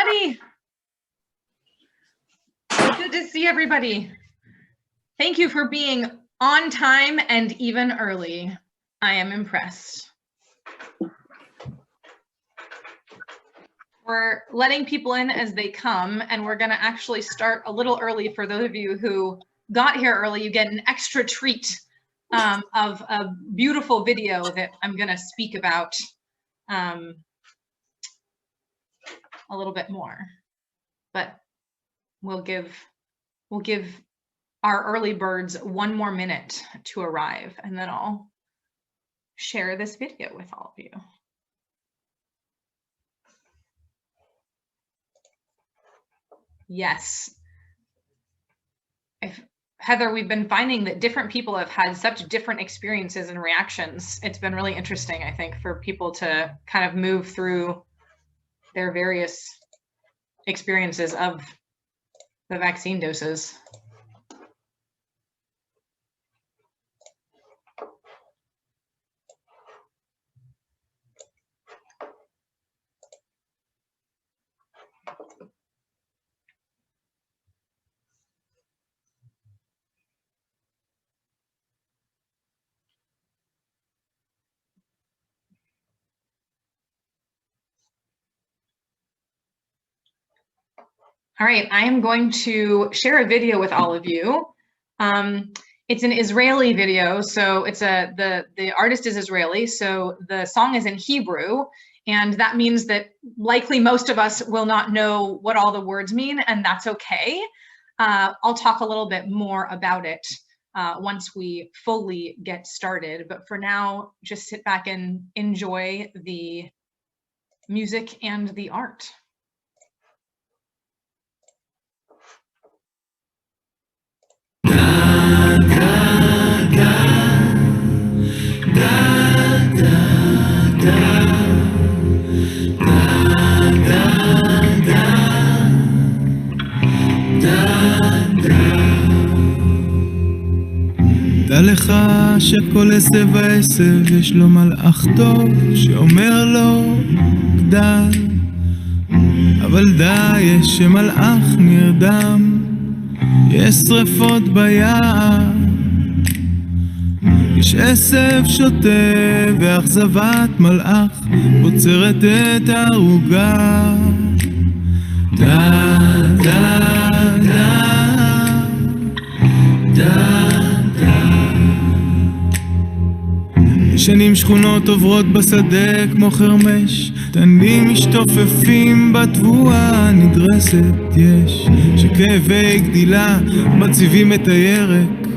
everybody. Good to see everybody. Thank you for being on time and even early. I am impressed. We're letting people in as they come, and we're going to actually start a little early. For those of you who got here early, you get an extra treat of a beautiful video that I'm going to speak about a little bit more. But we'll give our early birds one more minute to arrive, and then I'll share this video with all of you. Yes. Heather, we've been finding that different people have had such different experiences and reactions. It's been really interesting, I think, for people to kind of move through their various experiences of the vaccine doses. All right, I am going to share a video with all of you. It's an Israeli video, so it's the artist is Israeli, so the song is in Hebrew, and that means that likely most of us will not know what all the words mean, and that's okay. I'll talk a little bit more about it once we fully get started, but for now, just sit back and enjoy the music and the art. דע לך שכל עשב ועשב יש לו מלאך טוב שאומר לו גדל, אבל דע יש שמלאך נרדם, יש שרפות ביער, יש עשב שוטה ואכזבת מלאך עוצרת את העוגה. דע, דע, דע, דע, ישנים שכונות עוברות בשדה כמו חרמש, תנים משתופפים בתבואה נדרסת, יש שכאבי גדילה מציבים את הירק,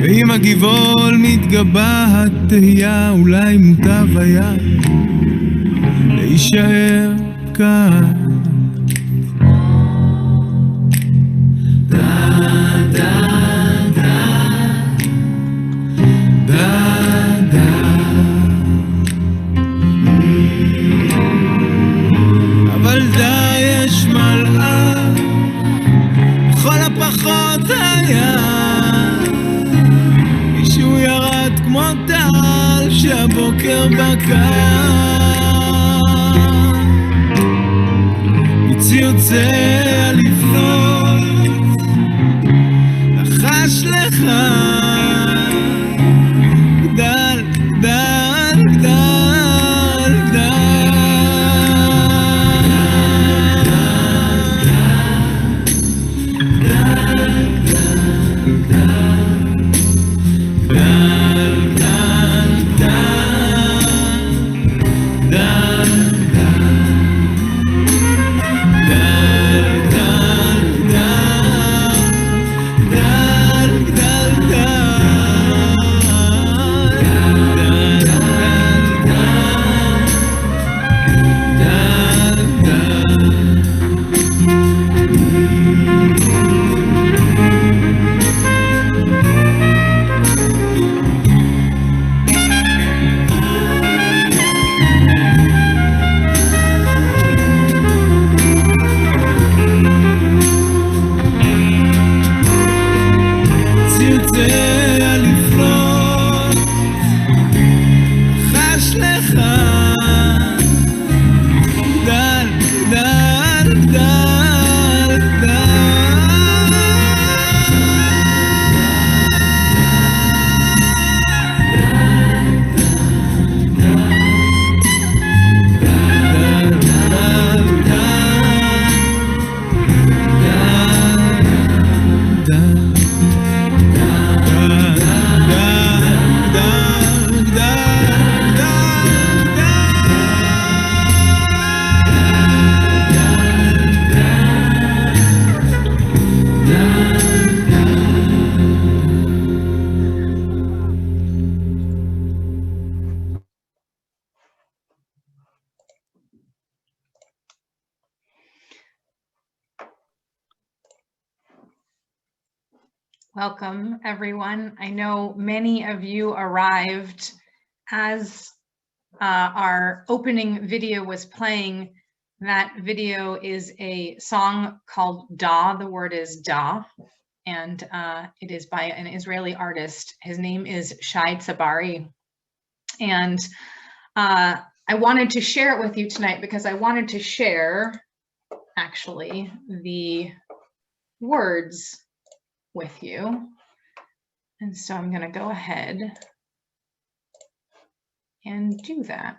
ואם הגבעול מתגבה התהייה אולי מוטב היה להישאר כאן. שהבוקר בקר מציוצי הלפנות לחש לך גדל, גדל, גדל, גדל, Welcome, everyone. I know many of you arrived as our opening video was playing. That video is a song called Da. The word is Da, and it is by an Israeli artist. His name is Shai Tzabari. And I wanted to share it with you tonight because I wanted to share, actually, the words with you. And so I'm going to go ahead and do that.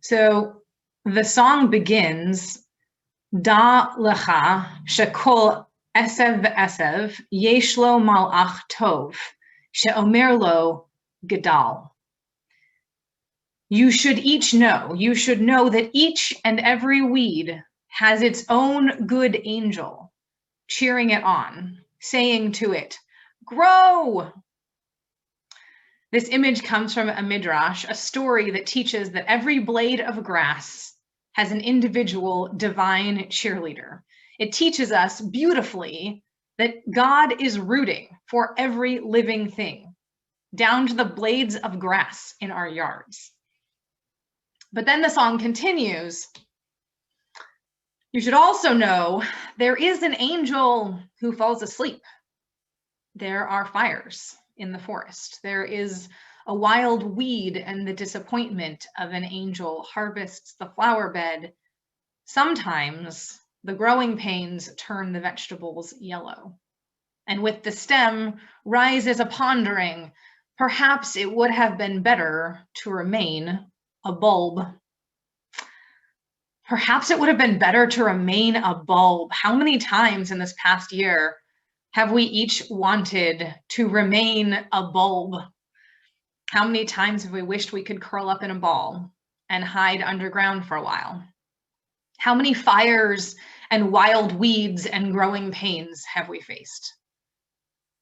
So the song begins, Da lecha shekol esev ve'esev yesh lo malach tov she'omer lo gedal. You should know that each and every weed has its own good angel cheering it on, saying to it, grow. This image comes from a midrash, a story that teaches that every blade of grass has an individual divine cheerleader. It teaches us beautifully that God is rooting for every living thing, down to the blades of grass in our yards. But then the song continues. You should also know there is an angel who falls asleep. There are fires in the forest. There is a wild weed, and the disappointment of an angel harvests the flower bed. Sometimes the growing pains turn the vegetables yellow. And with the stem rises a pondering, perhaps it would have been better to remain a bulb. Perhaps it would have been better to remain a bulb. How many times in this past year have we each wanted to remain a bulb? How many times have we wished we could curl up in a ball and hide underground for a while? How many fires and wild weeds and growing pains have we faced?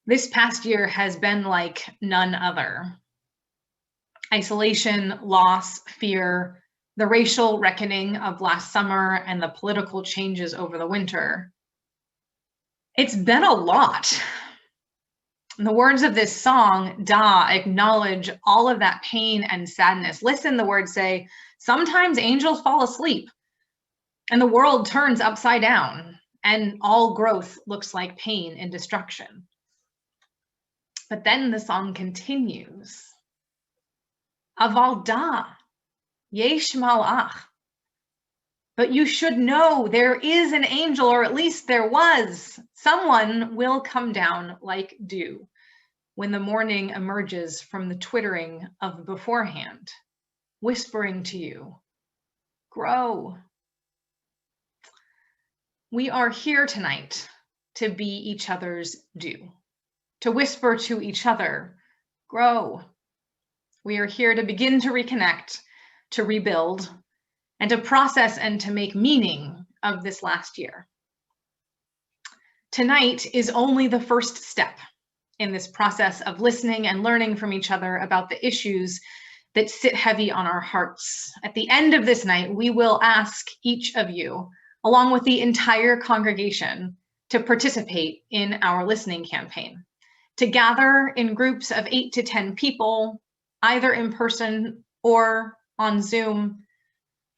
This past year has been like none other. Isolation, loss, fear, the racial reckoning of last summer, and the political changes over the winter. It's been a lot. In the words of this song, Da, acknowledge all of that pain and sadness. Listen, the words say, sometimes angels fall asleep and the world turns upside down and all growth looks like pain and destruction. But then the song continues. Aval da, yesh malach. But you should know there is an angel, or at least there was. Someone will come down like dew when the morning emerges from the twittering of beforehand, whispering to you, grow. We are here tonight to be each other's dew, to whisper to each other, grow. We are here to begin to reconnect, to rebuild, and to process and to make meaning of this last year. Tonight is only the first step in this process of listening and learning from each other about the issues that sit heavy on our hearts. At the end of this night, we will ask each of you, along with the entire congregation, to participate in our listening campaign, to gather in groups of 8 to 10 people, either in person or on Zoom,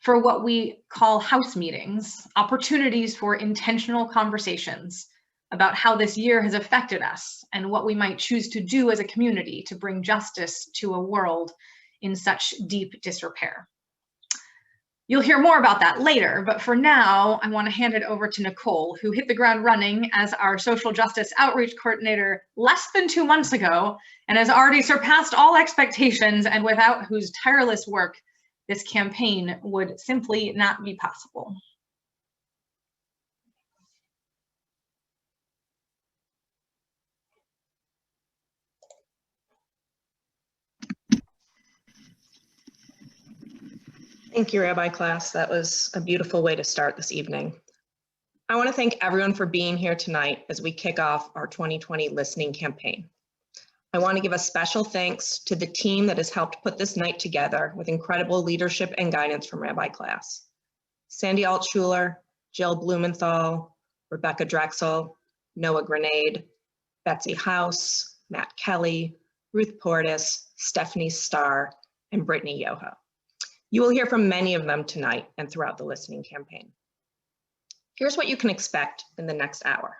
for what we call house meetings, opportunities for intentional conversations about how this year has affected us and what we might choose to do as a community to bring justice to a world in such deep disrepair. You'll hear more about that later, but for now, I want to hand it over to Nicole, who hit the ground running as our social justice outreach coordinator less than 2 months ago and has already surpassed all expectations, and without whose tireless work this campaign would simply not be possible. Thank you, Rabbi Class. That was a beautiful way to start this evening. I want to thank everyone for being here tonight as we kick off our 2020 listening campaign. I want to give a special thanks to the team that has helped put this night together with incredible leadership and guidance from Rabbi Class. Sandy Altschuler, Jill Blumenthal, Rebecca Drexel, Noah Grenade, Betsy House, Matt Kelly, Ruth Portis, Stephanie Starr, and Brittany Yoho. You will hear from many of them tonight and throughout the listening campaign. Here's what you can expect in the next hour.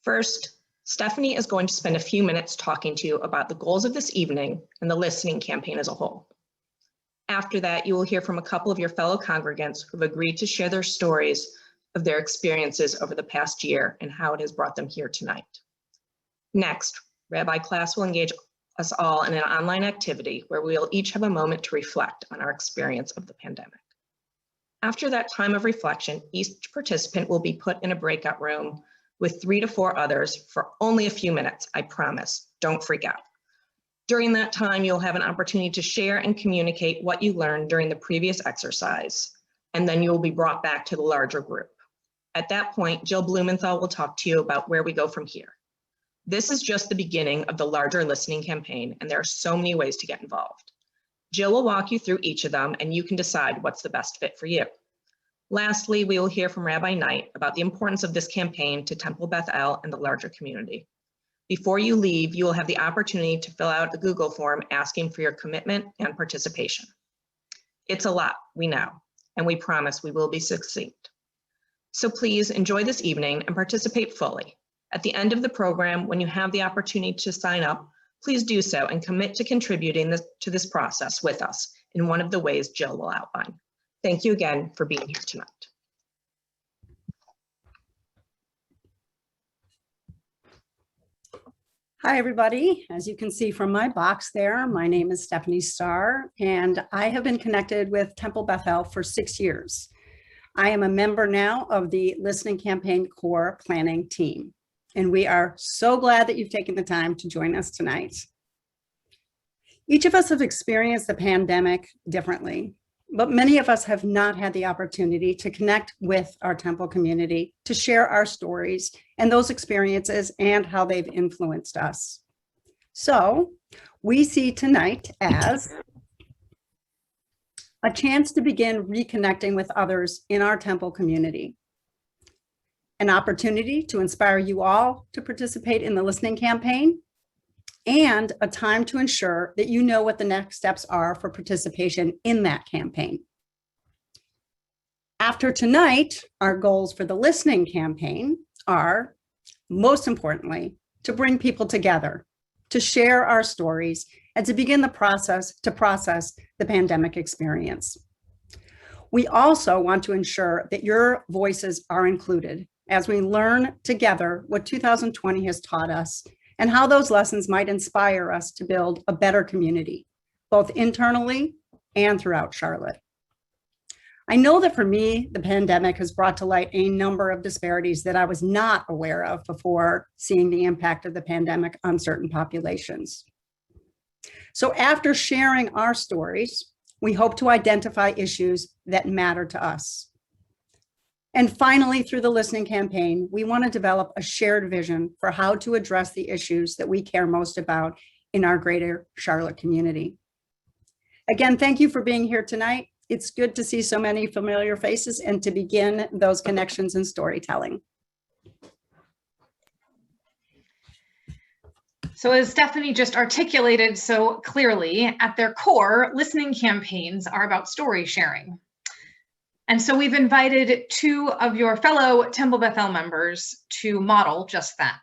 First, Stephanie is going to spend a few minutes talking to you about the goals of this evening and the listening campaign as a whole. After that, you will hear from a couple of your fellow congregants who have agreed to share their stories of their experiences over the past year and how it has brought them here tonight. Next, Rabbi class will engage us all in an online activity where we will each have a moment to reflect on our experience of the pandemic. After that time of reflection, each participant will be put in a breakout room with 3 to 4 others for only a few minutes, I promise. Don't freak out. During that time, you'll have an opportunity to share and communicate what you learned during the previous exercise, and then you will be brought back to the larger group. At that point, Jill Blumenthal will talk to you about where we go from here. This is just the beginning of the larger listening campaign, and there are so many ways to get involved. Jill will walk you through each of them, and you can decide what's the best fit for you. Lastly, we will hear from Rabbi Knight about the importance of this campaign to Temple Beth El and the larger community. Before you leave, you will have the opportunity to fill out a Google form asking for your commitment and participation. It's a lot, we know, and we promise we will be succinct. So please enjoy this evening and participate fully. At the end of the program, when you have the opportunity to sign up, please do so and commit to contributing to this process with us in one of the ways Jill will outline. Thank you again for being here tonight. Hi, everybody. As you can see from my box there, my name is Stephanie Starr, and I have been connected with Temple Beth El for 6 years. I am a member now of the Listening Campaign Core Planning Team, and we are so glad that you've taken the time to join us tonight. Each of us have experienced the pandemic differently, but many of us have not had the opportunity to connect with our Temple community, to share our stories and those experiences and how they've influenced us. So we see tonight as a chance to begin reconnecting with others in our Temple community, an opportunity to inspire you all to participate in the listening campaign, and a time to ensure that you know what the next steps are for participation in that campaign. After tonight, our goals for the listening campaign are, most importantly, to bring people together, to share our stories, and to begin the process to process the pandemic experience. We also want to ensure that your voices are included as we learn together what 2020 has taught us and how those lessons might inspire us to build a better community, both internally and throughout Charlotte. I know that for me, the pandemic has brought to light a number of disparities that I was not aware of before seeing the impact of the pandemic on certain populations. So after sharing our stories, we hope to identify issues that matter to us. And finally, through the listening campaign, we want to develop a shared vision for how to address the issues that we care most about in our greater Charlotte community. Again, thank you for being here tonight. It's good to see so many familiar faces and to begin those connections and storytelling. So as Stephanie just articulated so clearly, at their core, listening campaigns are about story sharing. And so we've invited 2 of your fellow Temple Beth El members to model just that.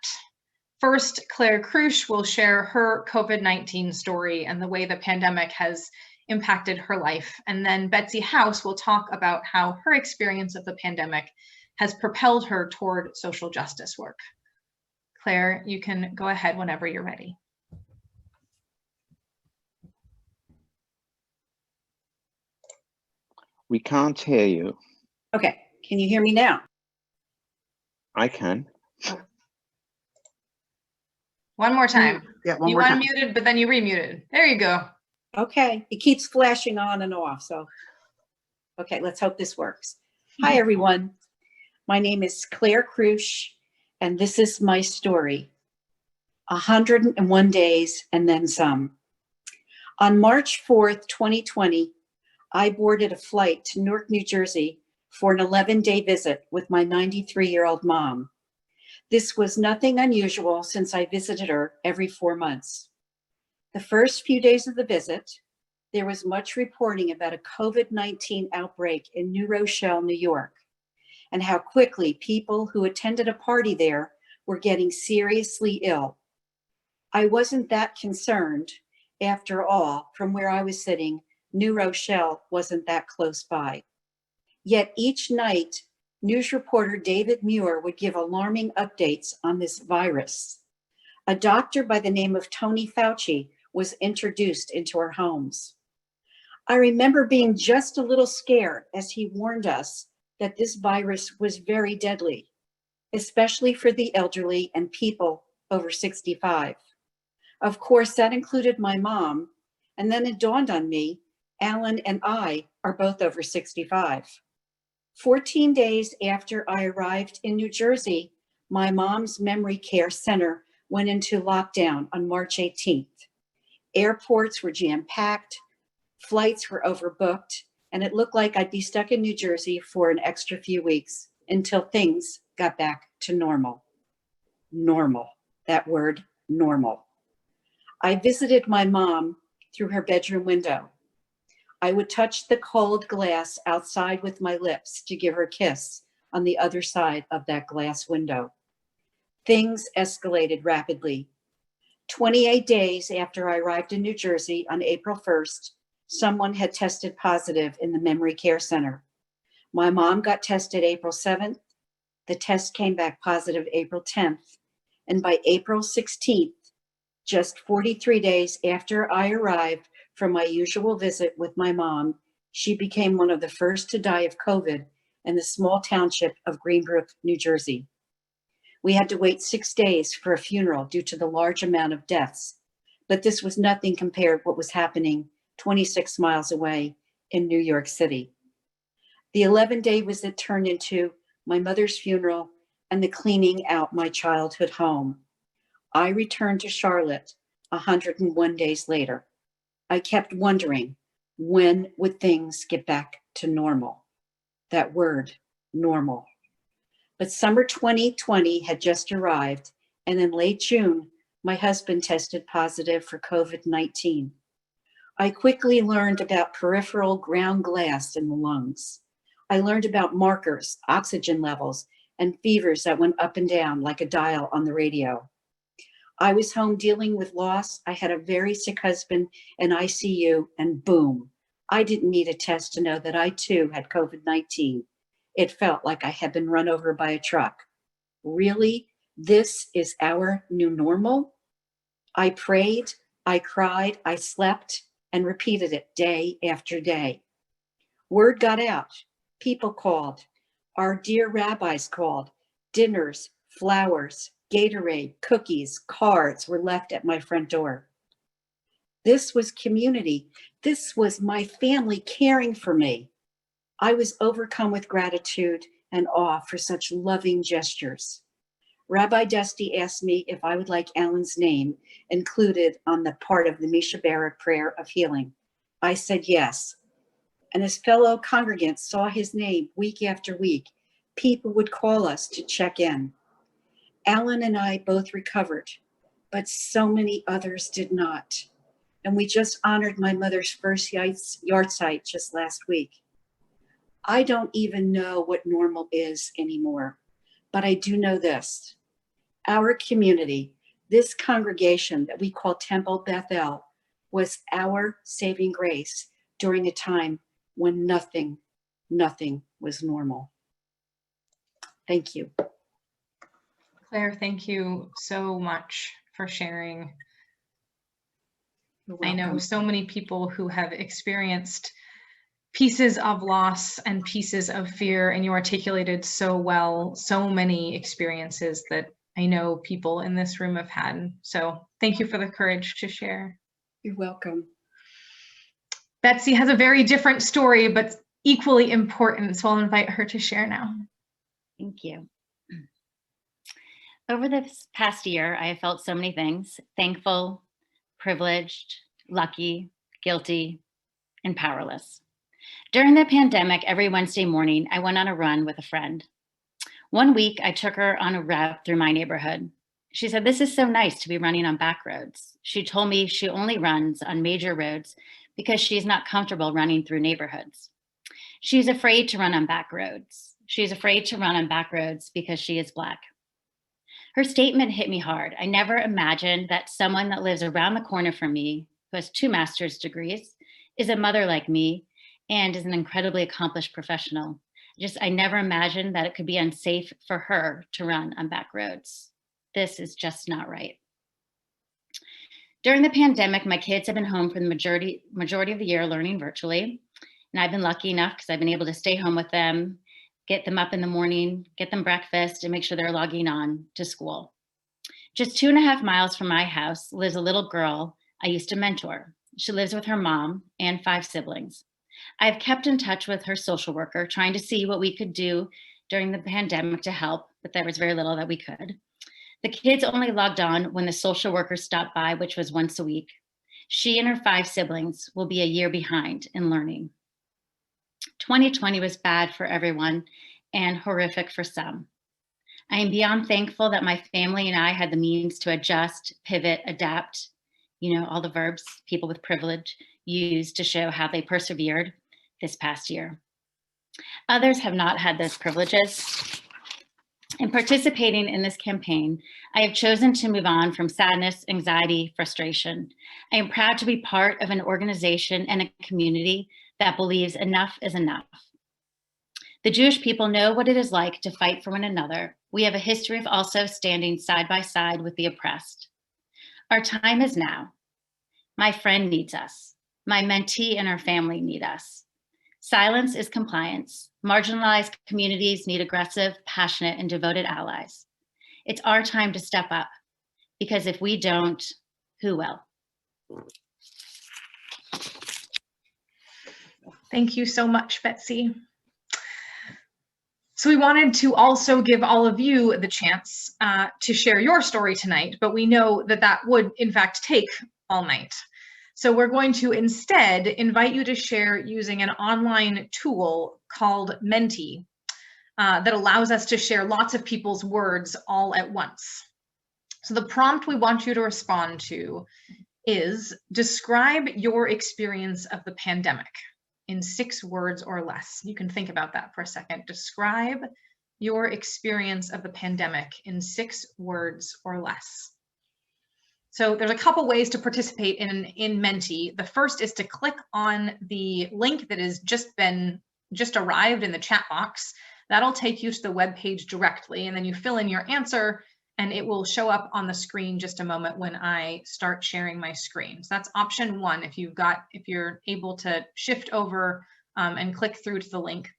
First, Claire Crush will share her COVID-19 story and the way the pandemic has impacted her life. And then Betsy House will talk about how her experience of the pandemic has propelled her toward social justice work. Claire, you can go ahead whenever you're ready. We can't hear you. Okay, can you hear me now? I can. One more time. Yeah, one you more time. unmuted, but then you remuted. There you go. Okay, it keeps flashing on and off, so. Okay, let's hope this works. Hi, everyone. My name is Claire Crush, and this is my story. 101 days and then some. On March 4th, 2020, I boarded a flight to Newark, New Jersey for an 11-day visit with my 93-year-old mom. This was nothing unusual since I visited her every 4 months. The first few days of the visit, there was much reporting about a COVID-19 outbreak in New Rochelle, New York, and how quickly people who attended a party there were getting seriously ill. I wasn't that concerned. After all, from where I was sitting, New Rochelle wasn't that close by. Yet each night, news reporter David Muir would give alarming updates on this virus. A doctor by the name of Tony Fauci was introduced into our homes. I remember being just a little scared as he warned us that this virus was very deadly, especially for the elderly and people over 65. Of course, that included my mom, and then it dawned on me, Alan and I are both over 65. 14 days after I arrived in New Jersey, my mom's memory care center went into lockdown on March 18th. Airports were jam-packed, flights were overbooked, and it looked like I'd be stuck in New Jersey for an extra few weeks until things got back to normal. Normal, that word, normal. I visited my mom through her bedroom window. I would touch the cold glass outside with my lips to give her a kiss on the other side of that glass window. Things escalated rapidly. 28 days after I arrived in New Jersey on April 1st, someone had tested positive in the memory care center. My mom got tested April 7th. The test came back positive April 10th. And by April 16th, just 43 days after I arrived from my usual visit with my mom, she became one of the first to die of COVID in the small township of Greenbrook, New Jersey. We had to wait 6 days for a funeral due to the large amount of deaths, but this was nothing compared to what was happening 26 miles away in New York City. The 11-day visit turned into my mother's funeral and the cleaning out my childhood home. I returned to Charlotte 101 days later. I kept wondering, when would things get back to normal? That word, normal. But summer 2020 had just arrived, and in late June, my husband tested positive for COVID-19. I quickly learned about peripheral ground glass in the lungs. I learned about markers, oxygen levels, and fevers that went up and down like a dial on the radio. I was home dealing with loss. I had a very sick husband in ICU, and boom, I didn't need a test to know that I too had COVID-19. It felt like I had been run over by a truck. Really? This is our new normal? I prayed, I cried, I slept, and repeated it day after day. Word got out. People called. Our dear rabbis called. Dinners, flowers, Gatorade, cookies, cards were left at my front door. This was community. This was my family caring for me. I was overcome with gratitude and awe for such loving gestures. Rabbi Dusty asked me if I would like Alan's name included on the part of the Misha Barak prayer of healing. I said yes. And as fellow congregants saw his name week after week, people would call us to check in. Alan and I both recovered, but so many others did not. And we just honored my mother's first yahrzeit just last week. I don't even know what normal is anymore, but I do know this. Our community, this congregation that we call Temple Bethel, was our saving grace during a time when nothing was normal. Thank you. Claire, thank you so much for sharing. You're I know welcome. so many people who have experienced pieces of loss and pieces of fear, and you articulated so well so many experiences that I know people in this room have had. So thank you for the courage to share. You're welcome. Betsy has a very different story, but equally important, so I'll invite her to share now. Thank you. Over this past year, I have felt so many things: thankful, privileged, lucky, guilty, and powerless. During the pandemic, every Wednesday morning, I went on a run with a friend. One week, I took her on a route through my neighborhood. She said, "This is so nice to be running on back roads." She told me she only runs on major roads because she's not comfortable running through neighborhoods. She's afraid to run on back roads. She's afraid to run on back roads because she is Black. Her statement hit me hard. I never imagined that someone that lives around the corner from me, who has 2 master's degrees, is a mother like me, and is an incredibly accomplished professional. I never imagined that it could be unsafe for her to run on back roads. This is just not right. During the pandemic, my kids have been home for the majority of the year learning virtually. And I've been lucky enough because I've been able to stay home with them, get them up in the morning, get them breakfast, and make sure they're logging on to school. Just 2.5 miles from my house lives a little girl I used to mentor. She lives with her mom and 5 siblings. I've kept in touch with her social worker, trying to see what we could do during the pandemic to help, but there was very little that we could. The kids only logged on when the social worker stopped by, which was once a week. She and her 5 siblings will be a year behind in learning. 2020 was bad for everyone and horrific for some. I am beyond thankful that my family and I had the means to adjust, pivot, adapt, all the verbs people with privilege use to show how they persevered this past year. Others have not had those privileges. In participating in this campaign, I have chosen to move on from sadness, anxiety, frustration. I am proud to be part of an organization and a community that believes enough is enough. The Jewish people know what it is like to fight for one another. We have a history of also standing side by side with the oppressed. Our time is now. My friend needs us. My mentee and her family need us. Silence is compliance. Marginalized communities need aggressive, passionate, and devoted allies. It's our time to step up, because if we don't, who will? Thank you so much, Betsy. So we wanted to also give all of you the chance to share your story tonight, but we know that that would in fact take all night. So we're going to instead invite you to share using an online tool called Menti that allows us to share lots of people's words all at once. So the prompt we want you to respond to is describe your experience of the pandemic in 6 words or less. You can think about that for a second. Describe your experience of the pandemic in 6 words or less. So there's a couple ways to participate in Menti. The first is to click on the link that has just arrived in the chat box. That'll take you to the web page directly, and then you fill in your answer and it will show up on the screen just a moment when I start sharing my screen. So that's option 1 if you're able to shift over and click through to the link.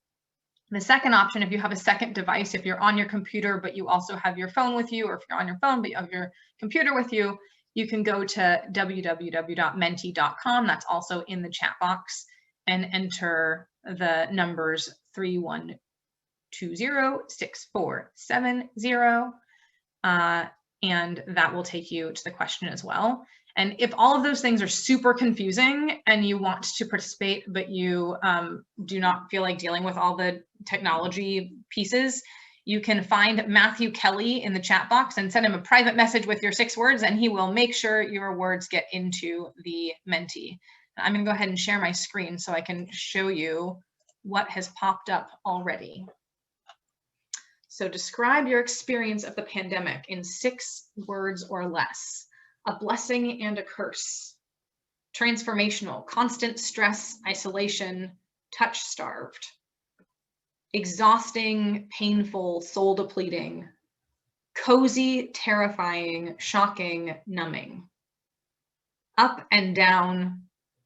The second option, if you have a second device, if you're on your computer but you also have your phone with you, or if you're on your phone but you have your computer with you, you can go to www.menti.com. That's also in the chat box, and enter the numbers 31206470, and that will take you to the question as well. And if all of those things are super confusing and you want to participate, but you do not feel like dealing with all the technology pieces, you can find Matthew Kelly in the chat box and send him a private message with your 6 words, and he will make sure your words get into the Menti. I'm going to go ahead and share my screen so I can show you what has popped up already. So describe your experience of the pandemic in 6 words or less. A blessing and a curse. Transformational, constant stress, isolation, touch-starved. Exhausting, painful, soul-depleting. Cozy, terrifying, shocking, numbing. Up and down,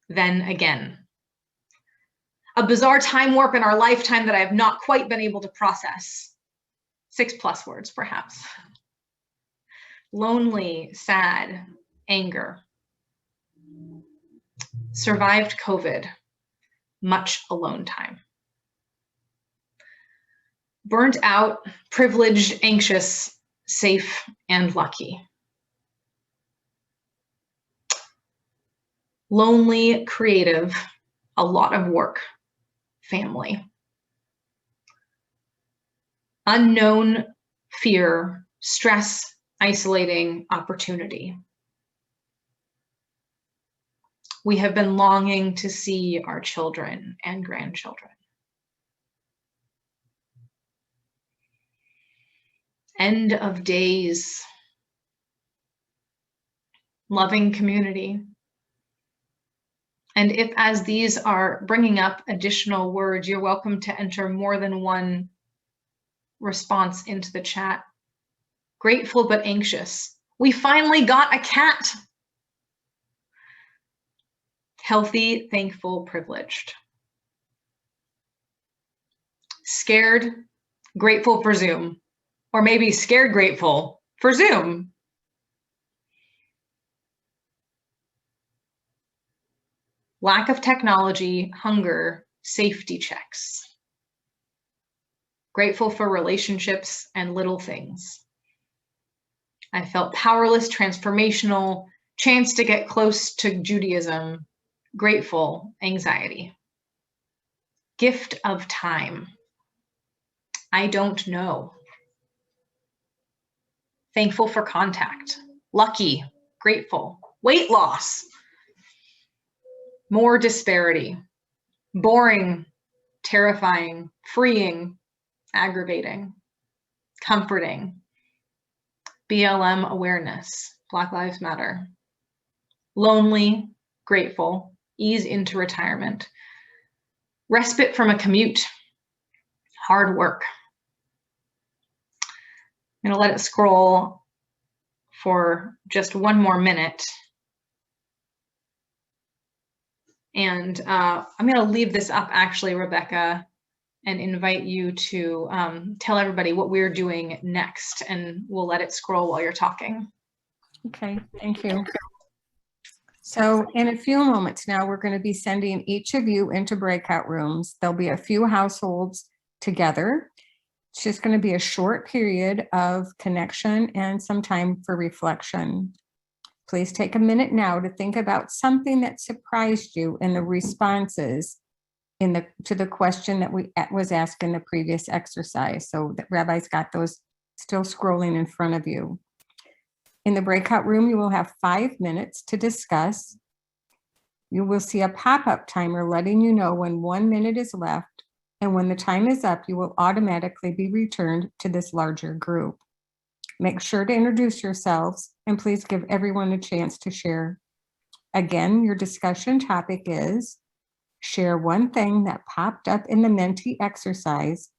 then again. A bizarre time warp in our lifetime that I have not quite been able to process. 6+ words, perhaps. Lonely, sad, anger. Survived COVID, much alone time. Burnt out, privileged, anxious, safe, and lucky. Lonely, creative, a lot of work, family. Unknown, fear, stress, isolating, opportunity. We have been longing to see our children and grandchildren. End of days. Loving community. And if, as these are bringing up additional words, you're welcome to enter more than one response into the chat. Grateful but anxious. We finally got a cat. Healthy, thankful, privileged. Scared, grateful for Zoom. Or maybe scared, grateful for Zoom. Lack of technology, hunger, safety checks. Grateful for relationships and little things. I felt powerless, transformational, chance to get close to Judaism, grateful, anxiety. Gift of time. I don't know. Thankful for contact. Lucky, grateful. Weight loss. More disparity. Boring, terrifying, freeing, aggravating, comforting. BLM awareness. Black Lives Matter. Lonely, grateful, ease into retirement. Respite from a commute. Hard work. I'm going to let it scroll for just one more minute. And I'm going to leave this up actually, Rebecca, and invite you to tell everybody what we're doing next, and we'll let it scroll while you're talking. Okay, thank you. So in a few moments now, we're going to be sending each of you into breakout rooms. There'll be a few households together. It's just going to be a short period of connection and some time for reflection. Please take a minute now to think about something that surprised you in the responses to the question that was asked in the previous exercise. So the Rabbi's got those still scrolling in front of you. In the breakout room, you will have 5 minutes to discuss. You will see a pop-up timer letting you know when 1 minute is left. And when the time is up, you will automatically be returned to this larger group. Make sure to introduce yourselves and please give everyone a chance to share. Again, your discussion topic is share one thing that popped up in the Menti exercise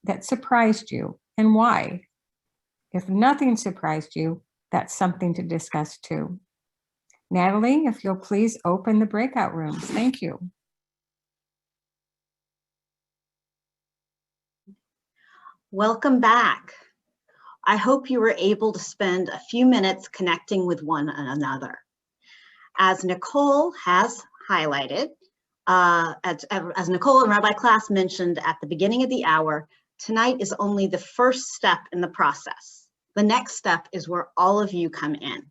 that surprised you and why. If nothing surprised you, that's something to discuss too. Natalie, if you'll please open the breakout rooms. Thank you. Welcome back. I hope you were able to spend a few minutes connecting with one another. As Nicole has highlighted, as Nicole and Rabbi Class mentioned at the beginning of the hour, tonight is only the first step in the process. The next step is where all of you come in.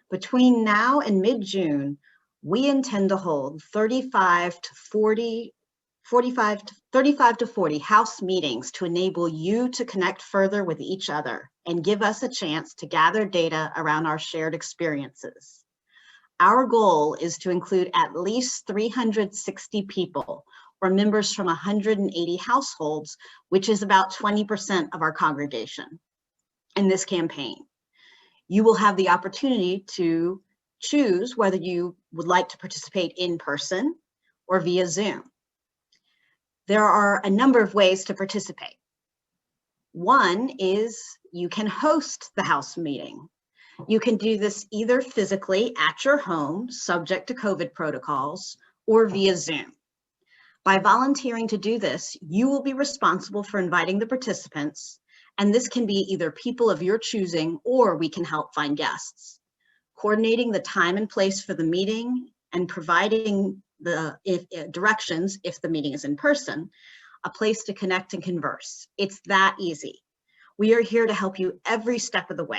Between now and mid-June, we intend to hold 35 to 40 house meetings to enable you to connect further with each other and give us a chance to gather data around our shared experiences. Our goal is to include at least 360 people or members from 180 households, which is about 20% of our congregation in this campaign. You will have the opportunity to choose whether you would like to participate in person or via Zoom. There are a number of ways to participate. One is you can host the house meeting. You can do this either physically at your home, subject to COVID protocols, or via Zoom. By volunteering to do this, you will be responsible for inviting the participants, and this can be either people of your choosing, or we can help find guests. Coordinating the time and place for the meeting and providing the directions if the meeting is in person, a place to connect and converse. It's that easy. We are here to help you every step of the way.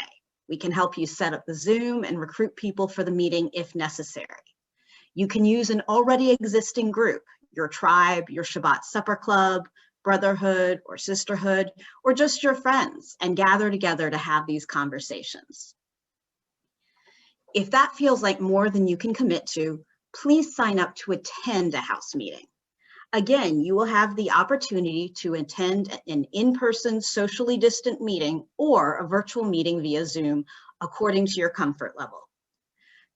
We can help you set up the Zoom and recruit people for the meeting if necessary. You can use an already existing group, your tribe, your Shabbat supper club, brotherhood or sisterhood, or just your friends, and gather together to have these conversations. If that feels like more than you can commit to, please sign up to attend a house meeting. Again, you will have the opportunity to attend an in-person socially distant meeting or a virtual meeting via Zoom, according to your comfort level.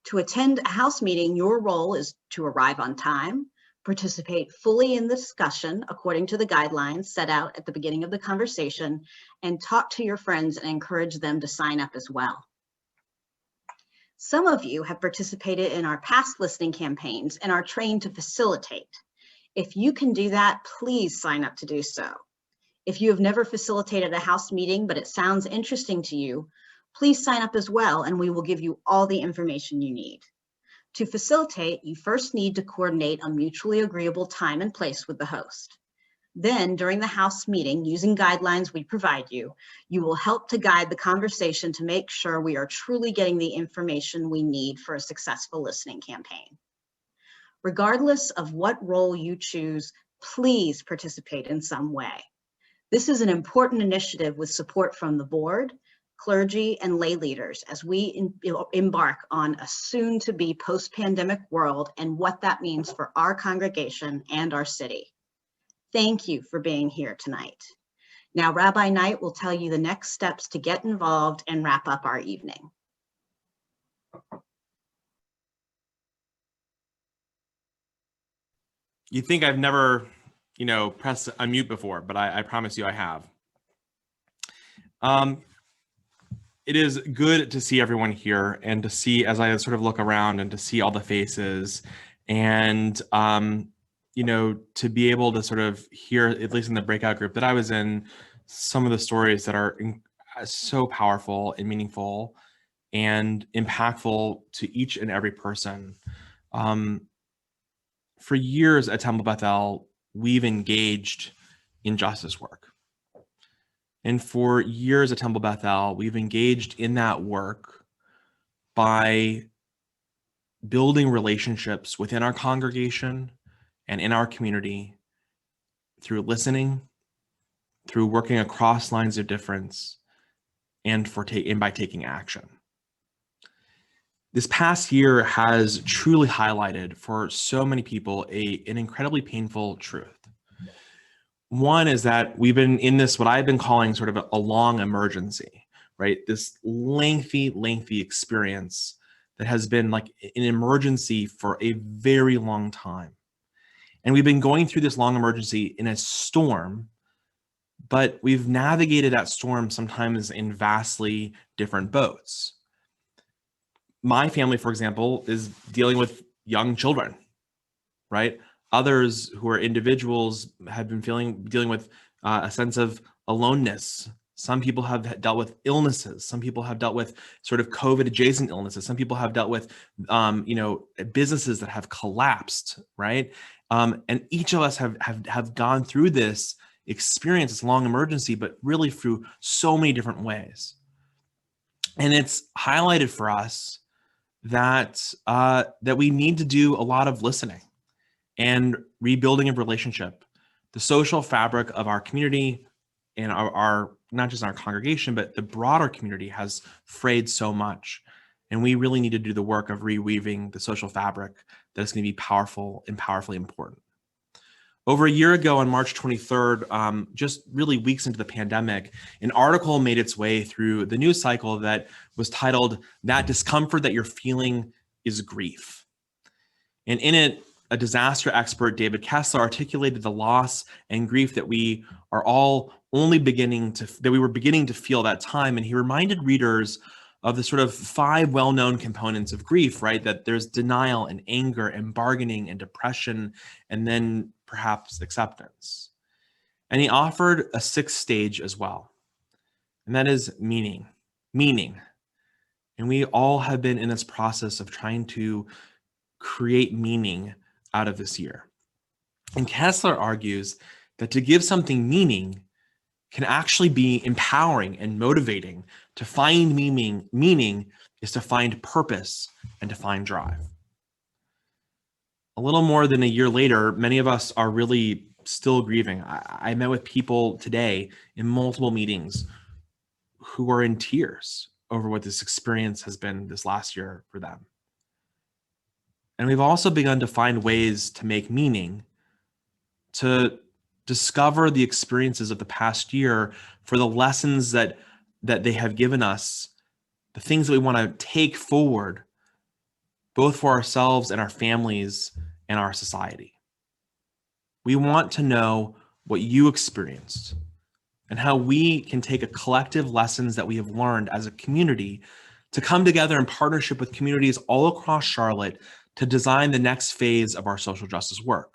To attend a house meeting, your role is to arrive on time, participate fully in the discussion according to the guidelines set out at the beginning of the conversation, and talk to your friends and encourage them to sign up as well. Some of you have participated in our past listening campaigns and are trained to facilitate. If you can do that, please sign up to do so. If you have never facilitated a house meeting, but it sounds interesting to you, please sign up as well, and we will give you all the information you need. To facilitate, you first need to coordinate a mutually agreeable time and place with the host. Then, during the house meeting, using guidelines we provide you, you will help to guide the conversation to make sure we are truly getting the information we need for a successful listening campaign. Regardless of what role you choose, please participate in some way. This is an important initiative with support from the board, clergy, and lay leaders as we embark on a soon-to-be post-pandemic world and what that means for our congregation and our city. Thank you for being here tonight. Now, Rabbi Knight will tell you the next steps to get involved and wrap up our evening. You think I've never, pressed unmute before, but I promise you I have. It is good to see everyone here and to see, as I sort of look around and to see all the faces and, to be able to sort of hear, at least in the breakout group that I was in, some of the stories that are so powerful and meaningful and impactful to each and every person. For years at Temple Bethel, we've engaged in justice work. And for years at Temple Bethel, we've engaged in that work by building relationships within our congregation and in our community through listening, through working across lines of difference, and by taking action. This past year has truly highlighted for so many people an incredibly painful truth. One is that we've been in this, what I've been calling sort of a long emergency, right? This lengthy experience that has been like an emergency for a very long time. And we've been going through this long emergency in a storm, but we've navigated that storm sometimes in vastly different boats. My family, for example, is dealing with young children, right? Others who are individuals have been dealing with a sense of aloneness. Some people have dealt with illnesses. Some people have dealt with sort of COVID adjacent illnesses. Some people have dealt with, businesses that have collapsed, right? And each of us have gone through this experience, this long emergency, but really through so many different ways. And it's highlighted for us that we need to do a lot of listening and rebuilding of relationship. The social fabric of our community and our not just our congregation, but the broader community has frayed so much. And we really need to do the work of reweaving the social fabric that is going to be powerful and powerfully important. Over a year ago on March 23rd, just really weeks into the pandemic, an article made its way through the news cycle that was titled, "That Discomfort That You're Feeling is Grief." And in it, a disaster expert, David Kessler, articulated the loss and grief that we are all only beginning to feel that time. And he reminded readers of the sort of 5 well-known components of grief, right? That there's denial and anger and bargaining and depression, and then perhaps acceptance. And he offered a 6th stage as well. And that is meaning. And we all have been in this process of trying to create meaning out of this year. And Kessler argues that to give something meaning can actually be empowering and motivating. To find meaning is to find purpose and to find drive. a little more than a year later, many of us are really still grieving. I met with people today in multiple meetings who are in tears over what this experience has been this last year for them. And we've also begun to find ways to make meaning, to discover the experiences of the past year for the lessons that they have given us, the things that we want to take forward, both for ourselves and our families and our society. We want to know what you experienced and how we can take a collective lessons that we have learned as a community to come together in partnership with communities all across Charlotte to design the next phase of our social justice work.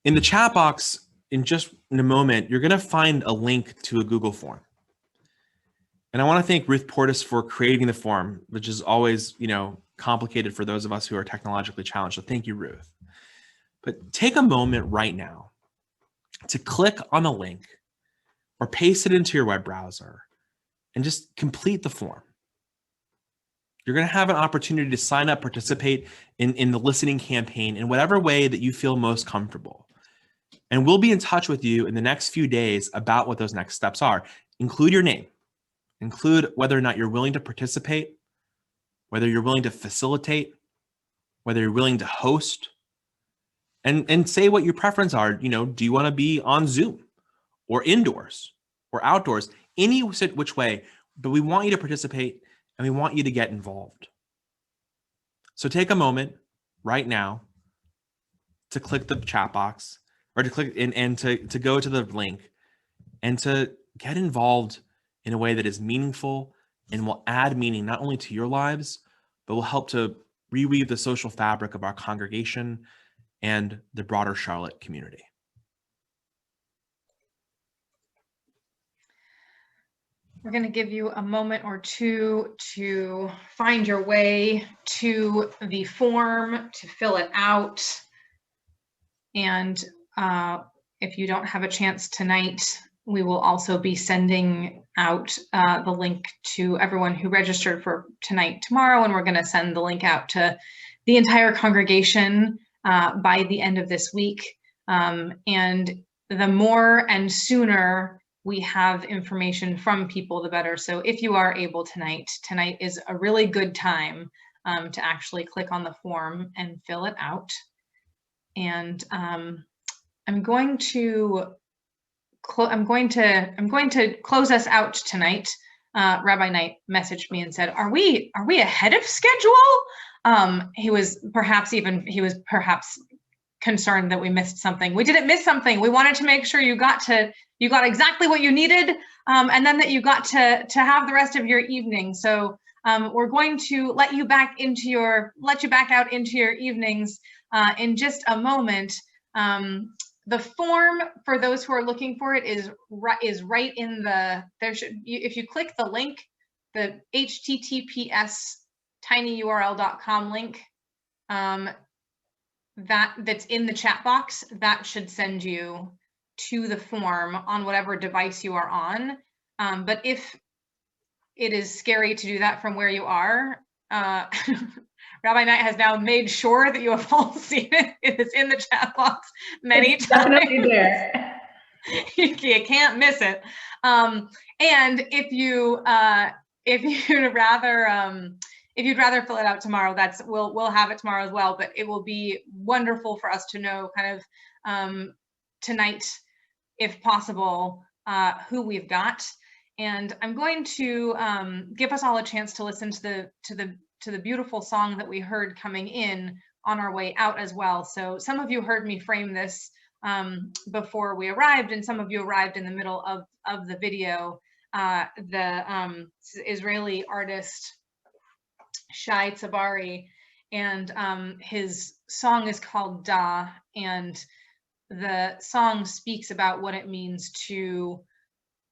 In the chat box, in a moment, you're going to find a link to a Google form. And I want to thank Ruth Portis for creating the form, which is always, complicated for those of us who are technologically challenged. So thank you, Ruth. But take a moment right now to click on the link or paste it into your web browser and just complete the form. You're going to have an opportunity to sign up, participate in the listening campaign in whatever way that you feel most comfortable. And we'll be in touch with you in the next few days about what those next steps are. Include your name. Include whether or not you're willing to participate, whether you're willing to facilitate, whether you're willing to host, and say what your preferences are. Do you want to be on Zoom or indoors or outdoors, any which way, but we want you to participate and we want you to get involved. So take a moment right now to click the chat box or to click and to go to the link and to get involved in a way that is meaningful and will add meaning not only to your lives, but will help to reweave the social fabric of our congregation and the broader Charlotte community. We're going to give you a moment or two to find your way to the form, to fill it out. And if you don't have a chance tonight, we will also be sending out the link to everyone who registered for tonight tomorrow, and we're going to send the link out to the entire congregation by the end of this week. And the more and sooner we have information from people, the better. So if you are able tonight is a really good time to actually click on the form and fill it out. And I'm going to close us out tonight. Rabbi Knight messaged me and said, "Are we ahead of schedule?" He was perhaps concerned that we missed something. We didn't miss something. We wanted to make sure you got exactly what you needed, and then that you got to have the rest of your evening. So we're going to let you back out into your evenings in just a moment. The form, for those who are looking for it, is right in the, if you click the link, the https tinyurl.com link, that's in the chat box, that should send you to the form on whatever device you are on. But if it is scary to do that from where you are, Rabbi Knight has now made sure that you have all seen it. It is in the chat box many times. Definitely there. You can't miss it. And if you'd rather fill it out tomorrow, we'll have it tomorrow as well. But it will be wonderful for us to know kind of tonight, if possible, who we've got. And I'm going to give us all a chance to listen to the beautiful song that we heard coming in on our way out as well. So some of you heard me frame this before we arrived, and some of you arrived in the middle of the video. The Israeli artist Shai Tzabari, and his song is called Da, and the song speaks about what it means to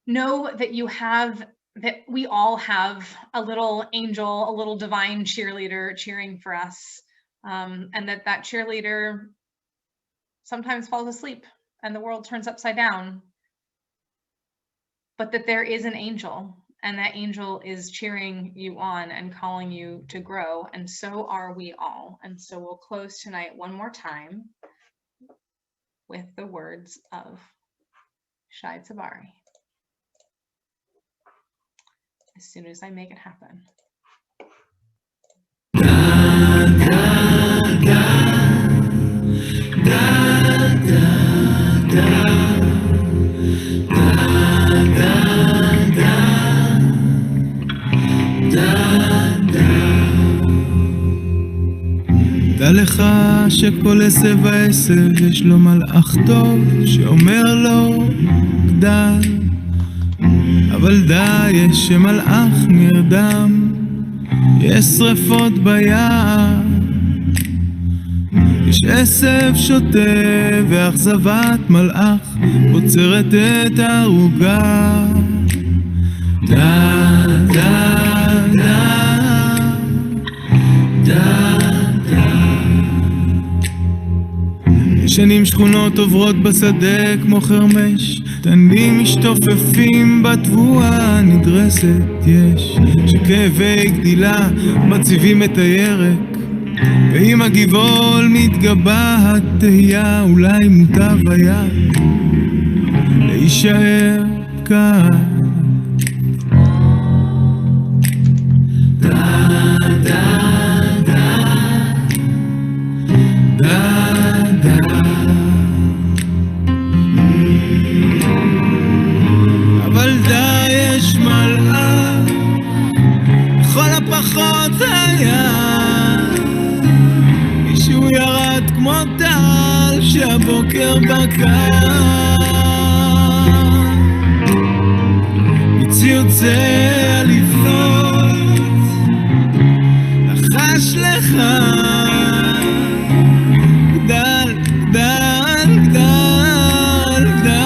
know that we all have a little angel, a little divine cheerleader cheering for us, and that cheerleader sometimes falls asleep and the world turns upside down, but that there is an angel, and that angel is cheering you on and calling you to grow, and so are we all. And so we'll close tonight one more time with the words of Shai Tzabari. As soon as I make it happen. דע לך שכל עשב ועשב יש לו מלאך טוב שאומר לו גדל, אבל דע יש שמלאך נרדם, יש שרפות ביער, יש עשב שוטה ואכזבת מלאך עוצרת את הערוגה. דע, דע, דע, דע, ישנים שכונות עוברות בשדה כמו חרמש, תנים משתופפים בתבואה נדרסת, יש שכאבי גדילה מציבים את הירק, ואם הגבעול מתגבה התהייה אולי מוטב היה להישאר כאן. אבל די יש מלאך, לכל הפחות היה מישהו ירד כמו טל שהבוקר בקע, מציוצי הלפנות לחש לך גדל, גדל, גדל, גדל.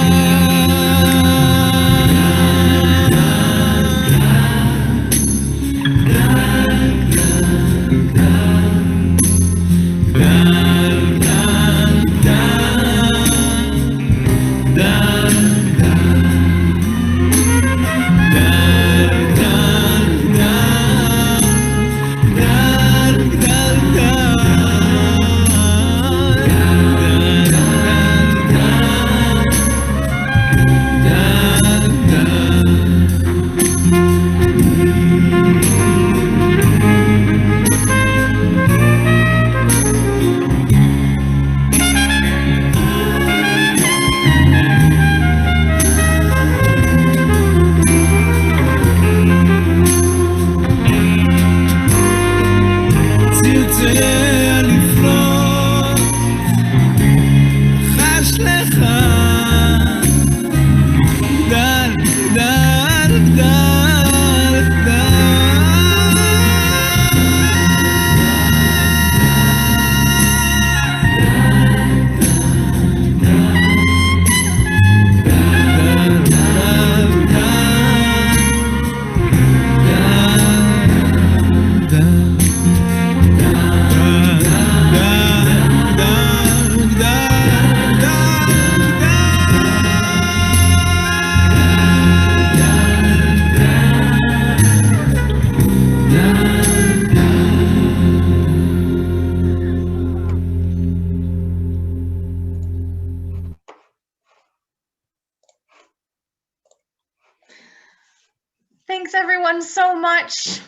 Thanks everyone so much.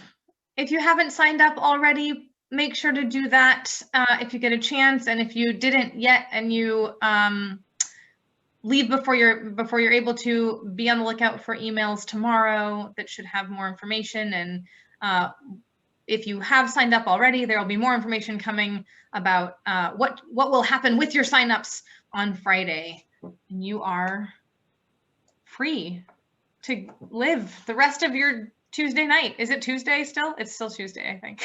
If you haven't signed up already, make sure to do that if you get a chance. And if you didn't yet and you leave before you're able to, be on the lookout for emails tomorrow that should have more information. And if you have signed up already, there will be more information coming about what will happen with your signups on Friday. And you are free to live the rest of your Tuesday night. Is it Tuesday still? It's still Tuesday, I think.